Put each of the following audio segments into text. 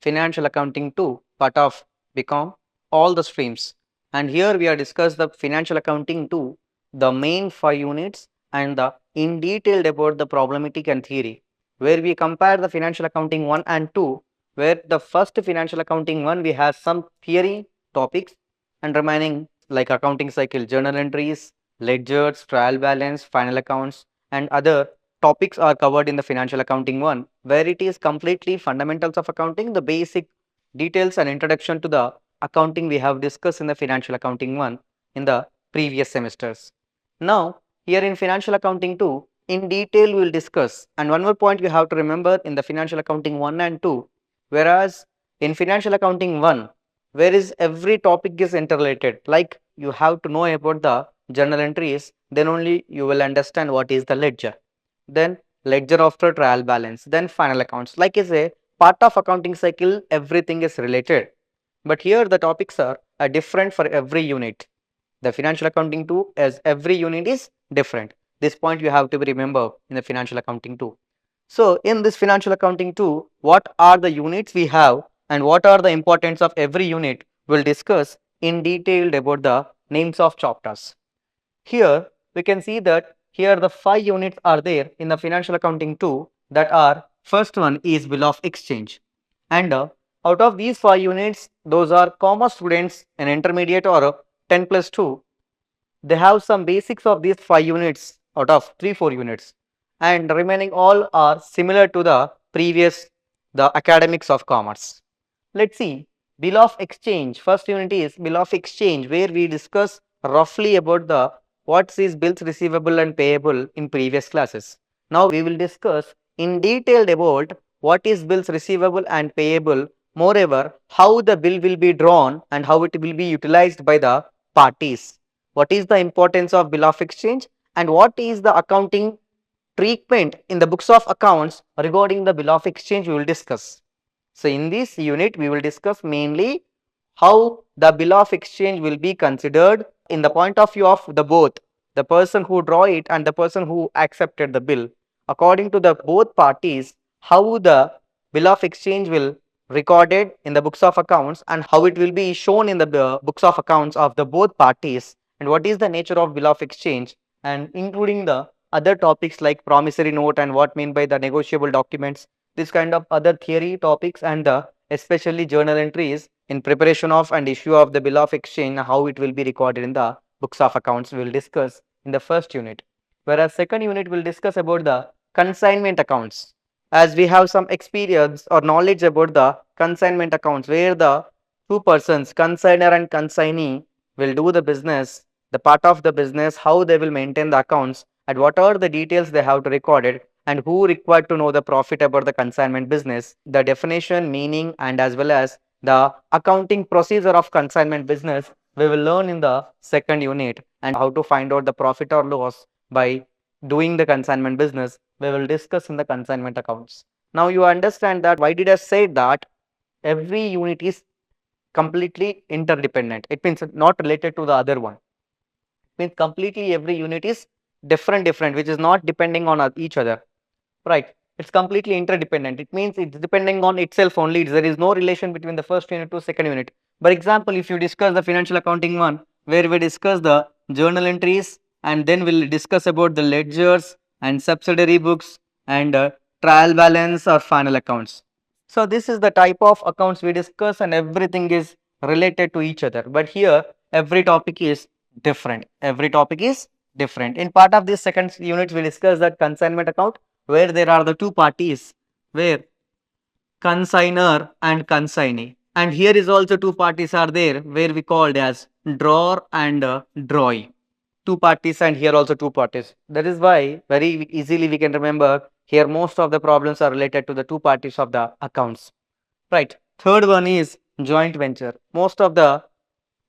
Financial Accounting 2, part of BCom, all the streams. And here we are discuss the Financial Accounting 2, the main 5 units and the in detail about the problematic and theory, where we compare the Financial Accounting 1 and 2, where the first Financial Accounting 1 we have some theory topics and remaining like accounting cycle, journal entries, ledgers, trial balance, final accounts and other topics are covered in the Financial Accounting 1, where it is completely fundamentals of accounting, the basic details and introduction to the accounting we have discussed in the Financial Accounting 1 in the previous semesters. Now, here in Financial Accounting 2, in detail we will discuss, and one more point you have to remember in the Financial Accounting 1 and 2, whereas in Financial Accounting 1, where is every topic is interrelated, like you have to know about the journal entries, then only you will understand what is the ledger, then ledger after trial balance, then final accounts. Like I say, part of accounting cycle, everything is related. But here the topics are different for every unit. The Financial Accounting 2 as every unit is different. This point you have to remember in the Financial Accounting 2. So in this Financial Accounting 2, what are the units we have and what are the importance of every unit, we'll discuss in detail about the names of chapters. Here we can see that here the 5 units are there in the Financial Accounting 2, that are, first one is bill of exchange, and out of these 5 units, those are commerce students in intermediate or 10 plus 2, they have some basics of these 5 units out of 3-4 units, and remaining all are similar to the previous, the academics of commerce. Let's see, bill of exchange. First unit is bill of exchange, where we discuss roughly about the what is bills receivable and payable in previous classes. Now we will discuss in detail about what is bills receivable and payable, moreover how the bill will be drawn and how it will be utilized by the parties. What is the importance of bill of exchange and what is the accounting treatment in the books of accounts regarding the bill of exchange we will discuss. So in this unit we will discuss mainly how the bill of exchange will be considered in the point of view of the both the person who draw it and the person who accepted the bill. According to the both parties, how the bill of exchange will recorded in the books of accounts and how it will be shown in the books of accounts of the both parties, and what is the nature of bill of exchange, and including the other topics like promissory note and what mean by the negotiable documents, this kind of other theory topics, and the especially journal entries in preparation of and issue of the bill of exchange, how it will be recorded in the books of accounts we will discuss in the first unit, whereas second unit will discuss about the consignment accounts, as we have some experience or knowledge about the consignment accounts, where the two persons, consignor and consignee, will do the business, the part of the business, how they will maintain the accounts, and what are the details they have to record it, and who required to know the profit about the consignment business, the definition, meaning, and as well as the accounting procedure of consignment business, we will learn in the second unit, and how to find out the profit or loss by doing the consignment business, we will discuss in the consignment accounts. Now you understand that why did I say that every unit is completely interdependent. It means not related to the other one. It means completely every unit is different, which is not depending on each other, right? It's completely interdependent. It means it's depending on itself only. There is no relation between the first unit to second unit. For example, if you discuss the financial accounting one, where we discuss the journal entries, and then we'll discuss about the ledgers and subsidiary books and trial balance or final accounts. So this is the type of accounts we discuss, and everything is related to each other. But here every topic is different. Every topic is different. In part of this second unit, we discuss that consignment account, where there are the two parties, where consignor and consignee, and here is also two parties are there, where we called as drawer and drawee. Two parties, and here also two parties. That is why very easily we can remember here most of the problems are related to the two parties of the accounts, right? Third one is joint venture. Most of the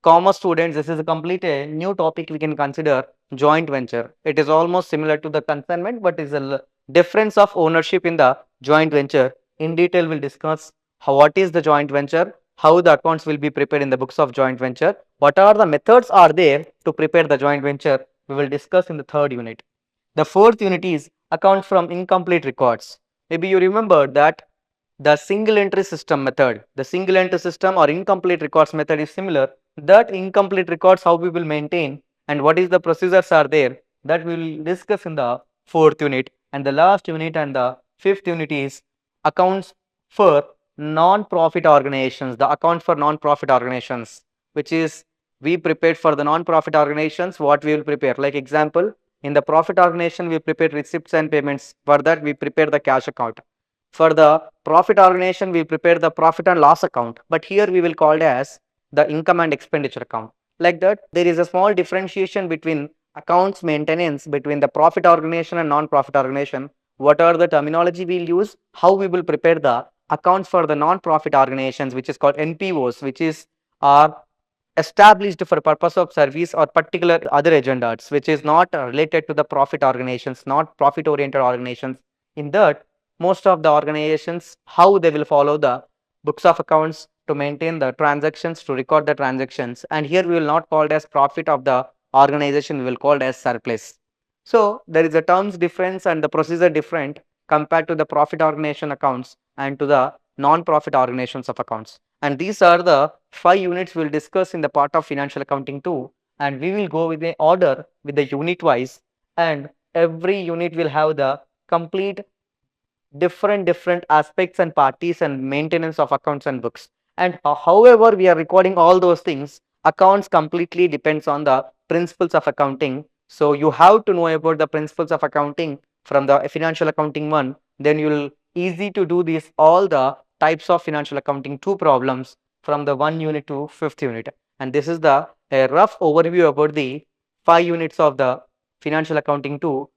commerce students, this is a complete a new topic we can consider, joint venture. It is almost similar to the consignment, but is a difference of ownership in the joint venture. In detail we'll discuss what is the joint venture, how the accounts will be prepared in the books of joint venture, what are the methods are there to prepare the joint venture, we will discuss in the third unit. The fourth unit is accounts from incomplete records. Maybe you remember that The single entry system method, the single entry system or incomplete records method is similar. That incomplete records, how we will maintain and what is the procedures are there, that we will discuss in the fourth unit. And the last unit and the fifth unit is accounts for non-profit organizations, the account for non-profit organizations, which is we prepared for the non-profit organizations. What we will prepare, like example, in the profit organization we prepare receipts and payments. For that we prepare the cash account. For the profit organization, we prepare the profit and loss account, but here we will call it as the income and expenditure account. Like that, there is a small differentiation between accounts maintenance between the profit organization and non-profit organization. What are the terminology we'll use? How we will prepare the accounts for the non-profit organizations, which is called NPOs, which is are established for purpose of service or particular other agendas, which is not related to the profit organizations, not profit oriented organizations. In that, most of the organizations, how they will follow the books of accounts to maintain the transactions, to record the transactions, and here we will not call it as profit of the organization, we will call it as surplus. So there is a terms difference and the procedure different compared to the profit organization accounts and to the non-profit organizations of accounts. And these are the 5 units we will discuss in the part of financial accounting 2, and we will go with the order with the unit wise, and every unit will have the complete different aspects and parties and maintenance of accounts and books. And however we are recording all those things, accounts completely depends on the principles of accounting. So you have to know about the principles of accounting from the financial accounting 1, then you will easy to do this all the types of financial accounting 2 problems from the 1 unit to 5th unit. And this is the a rough overview about the 5 units of the financial accounting 2.